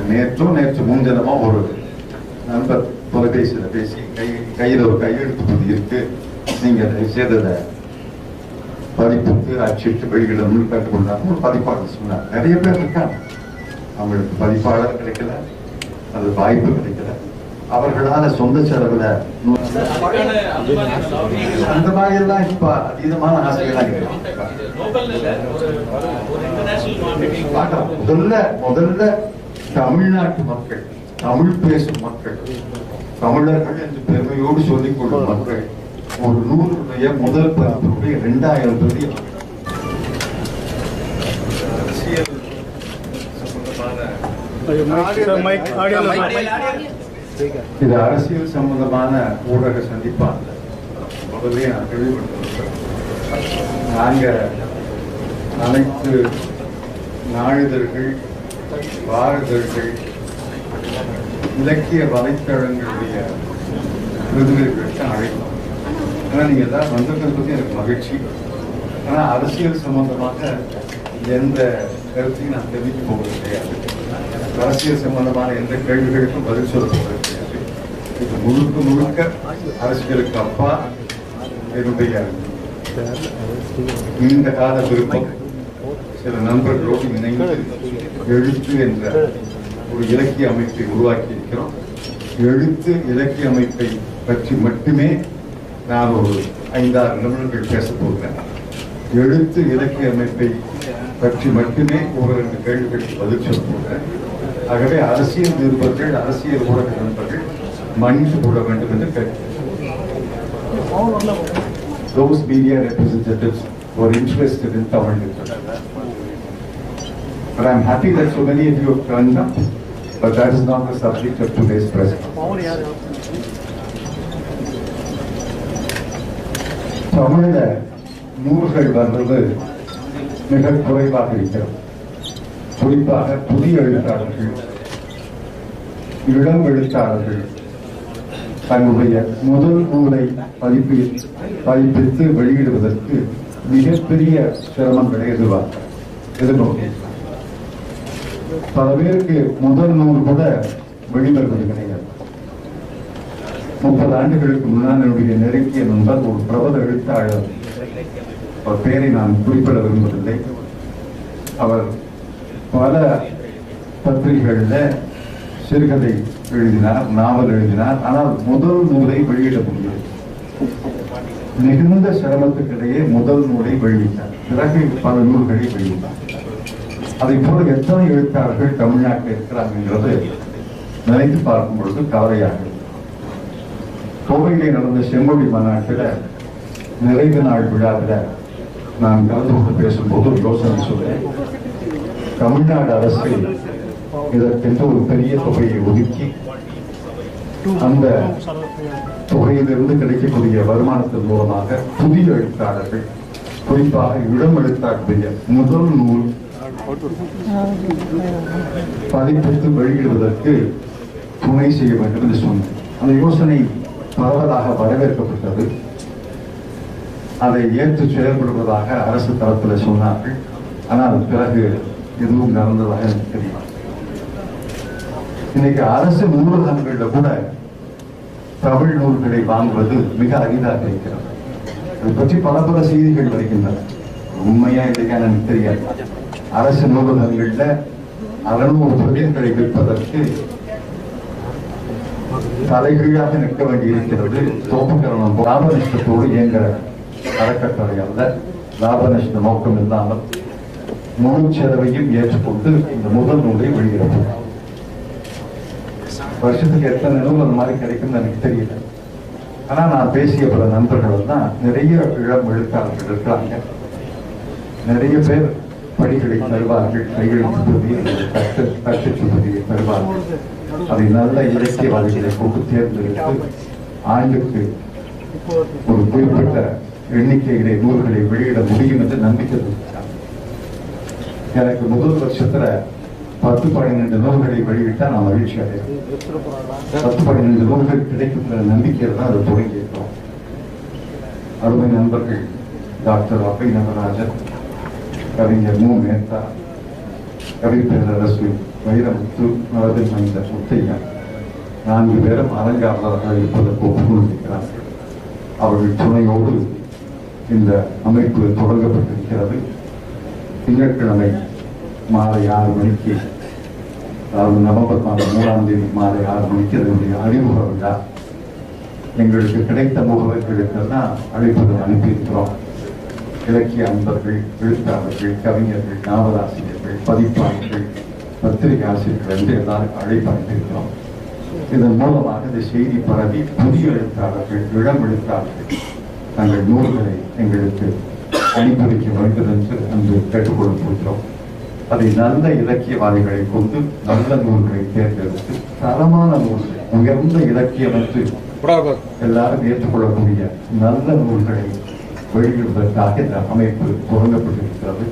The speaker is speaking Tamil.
நேற்று முன்தினமா ஒரு நண்பர் தொலைபேசியில் பேசி கையில் ஒரு கையெழுத்து பிரதி இருக்கு, நீங்க செய்தத பதிப்புக்கு அச்சிட்டு வெளியிடணும்னு கேட்டுக்கொண்டாங்க. ஒரு பதிப்பாளர் சொன்னார். நிறைய பேர் இருக்காங்க, அவங்களுக்கு பதிப்பாளர் கிடைக்கல, அது வாய்ப்பு கிடைக்கல. அவர்களால சொந்த செலவுல அந்த மாதிரி எல்லாம் இப்ப அதீதமான ஆசைகள்லாம் முதல்ல தமிழ்நாட்டு மக்கள், தமிழ் பேசும் மக்கள், தமிழர்கள் என்று பெருமையோடு சொல்லிக் கொள்ளும் மக்கள் ஒரு நூலுடைய முதல் பதிப்புடைய 2000 பிரதி இது அரசியல் சம்பந்தமான ஊடக சந்திப்பாங்க. முதலே நான் தெளிவுபடுத்த, நாங்க அனைத்து நாளிதழ்கள், வாரிதழ்கள், இலக்கிய வலைத்தளங்களுடைய பிரதிநிதிகளுக்கு அழைக்கும். ஆனா நீங்க எல்லாம் வந்திருக்கிறது பத்தி எனக்கு மகிழ்ச்சி. ஆனா அரசியல் சம்பந்தமாக எந்த கருத்தையும் நான் தெரிவிக்க போவது கிடையாது. அரசியல் சம்பந்தமான எந்த கேள்விகளுக்கும் பதில் சொல்ல போவது கிடையாது. இது முழுக்க அரசியலுக்கு அப்பா என்னுடைய நீண்ட கால விருப்பம். சில நண்பர்களோடு இணைந்து எழுத்து என்ற ஒரு இலக்கிய அமைப்பை உருவாக்கி இருக்கிறோம். எழுத்து இலக்கிய அமைப்பை பற்றி மட்டுமே நான் ஒரு 5-6 நிமிடங்கள் பேச போகிறேன். எழுத்து இலக்கிய அமைப்பை பற்றி மட்டுமே ஒரு 2 கேள்விகளுக்கு பதில் சொல்ல போகிறேன். ஆகவே அரசியல் நிருபர்கள், அரசியல் ஊடக நண்பர்கள் மன்னித்து கொள்ள வேண்டும் என்று கேட்கிறேன். Those media representatives who are interested in Tamil literature. But I'm happy that so many of you have turned up, but that is not the subject of today's press conference. தமிழ்ல நூல்கள் வர்றது மிக குறைவாக இருக்கிறது. குறிப்பாக புதிய எழுத்தாளர்கள், இளம் எழுத்தாளர்கள் தன்னுடைய முதல் நூலை பதிப்பித்து வெளியிடுவதற்கு மிகப்பெரிய சிரமங்களை எதிர்நோக்கி பல பேருக்கு முதல் நூல் கூட வெளிவருவது கிடையாது. 30 ஆண்டுகளுக்கு முன்னால் என்னுடைய நெருங்கிய நண்பர் ஒரு பிரபல எழுத்தாளர், அவர் பெயரை நான் குறிப்பிட விரும்பவில்லை, அவர் பல பத்திரிகைகளில் சிறுகதை எழுதினார், நாவல் எழுதினார். ஆனால் முதல் நூலை வெளியிட முடியும். மிகுந்த சிரமத்துக்கிடையே முதல் நூலை வெளியிட்டார். பிறகு பல நூல்களை வெளியிட்டார். அதை போல எத்தனை எழுத்தாளர்கள் தமிழ்நாட்டில் இருக்கிறாங்கிறது நினைத்து பார்க்கும் பொழுது கவலையாக. கோவையிலே நடந்த செம்மொழி மாநாட்டில் நிறைவு நாள் விழாவில் நான் கலந்து கொண்டு பேசும்போது யோசனை சொல்றேன். தமிழ்நாடு அரசு இதற்கென்று ஒரு பெரிய தொகையை ஒதுக்கி அந்த தொகையிலிருந்து கிடைக்கக்கூடிய வருமானத்தின் மூலமாக புதிய எழுத்தாளர்கள், குறிப்பாக இளம் எழுத்தாளர்களுடைய முதல் நூல் பதிப்பித்து வெளியிடுவதற்கு துணை செய்ய வேண்டும் என்று சொன்னேன். அந்த யோசனை பரவலாக வரவேற்கப்பட்டது. அதை ஏற்று செயல்படுவதாக அரசு தரத்தில் சொன்னார்கள். ஆனால் பிறகு எதுவும் நடந்ததாக எனக்கு தெரியும். இன்னைக்கு அரசு நூலகங்களில் கூட தமிழ் நூல்களை வாங்குவது மிக அரிதாக இருக்கிறது. அதை பற்றி பல செய்திகள் வருகின்றன. உண்மையா இல்லையா எனக்கு தெரியாது. அரசு நூலகங்கள்ல 600 பிரதிகளை விற்பதற்கு தலைகீழாக நிற்க வேண்டி இருக்கிறது. தோப்புக்கரணம் லாப நஷ்டத்தோடு இயங்குகிற அறக்கட்டளை அல்ல. லாப நஷ்ட நோக்கம் இல்லாமல் முழு செலவையும் ஏற்றுக்கொண்டு இந்த முதல் நூலை வெளியிடப்படும். வருஷத்துக்கு எத்தனை நூல் அந்த மாதிரி கிடைக்கும்னு எனக்கு தெரியல. ஆனா நான் பேசிய பல நண்பர்கள் தான் நிறைய இளம் எழுத்தாளர்கள் இருக்கிறாங்க. நிறைய பேர் படிகளை தருவார்கள், கையெழுத்து தட்டுச்சுவதியை தருவார்கள். அதை நல்ல இலக்கியவாதிகளை கூட்டு தேர்ந்தெடுத்து ஆண்டுக்கு ஒரு குறிப்பிட்ட எண்ணிக்கையிலே நூல்களை வெளியிட முடியும் என்று நம்பிக்கை கொடுத்தாங்க. எனக்கு முதல் வருஷத்துல 10-12 நூல்களை வெளியிட்டா நான் மகிழ்ச்சி அடைகிறேன். 10-12 நூல்கள் கிடைக்கும் நம்பிக்கையில் தான் அதை தொடங்கி இருக்கிறோம். அருமை நண்பர்கள் டாக்டர் அபய் நவராஜன், கவிஞர் மு. மேத்தா, கவி பேரரசு வைரமுத்து, நரதின் மைந்த முத்தையா 4 பேரும் அலங்காவலர்கள் இருப்பதற்கு ஒப்புக்கொண்டிருக்கிறார்கள். அவர்கள் துணையோடு இந்த அமைப்பு தொடங்கப்பட்டிருக்கிறது. திங்கட்கிழமை மாலை 6 மணிக்கு, அதாவது நவம்பர் மாதம் 3ஆம் தேதி மாலை 6 மணிக்கு அதனுடைய அறிமுக விழா. எங்களுக்கு கிடைத்த முகவர்களுக்கெல்லாம் அழைப்புகள் அனுப்பியிருக்கிறோம். இலக்கிய அன்பர்கள், எழுத்தாளர்கள், கவிஞர்கள், நாவலாசிரியர்கள், பதிப்பாளர்கள், பத்திரிகை ஆசிரியர்கள் என்று எல்லாருக்கும் அழைப்பு அனுப்பியிருக்கிறோம். இதன் மூலமாக இந்த செய்தி பரவி புதிய எழுத்தாளர்கள், இளம் எழுத்தாளர்கள் தங்கள் நூல்களை எங்களுக்கு அனுப்பிவைக்க வேண்டும் என்று அங்கு கேட்டுக்கொள்ள போகிறோம். அதை நல்ல இலக்கியவாதிகளை கொண்டு நல்ல நூல்களை தேர்ந்தெடுத்து தரமான நூல்கள், உயர்ந்த இலக்கியம் என்று எல்லாரும் ஏற்றுக்கொள்ளக்கூடிய நல்ல நூல்களை வெளியிடுவதற்காக இந்த அமைப்பு தொடங்கப்பட்டிருக்கிறது.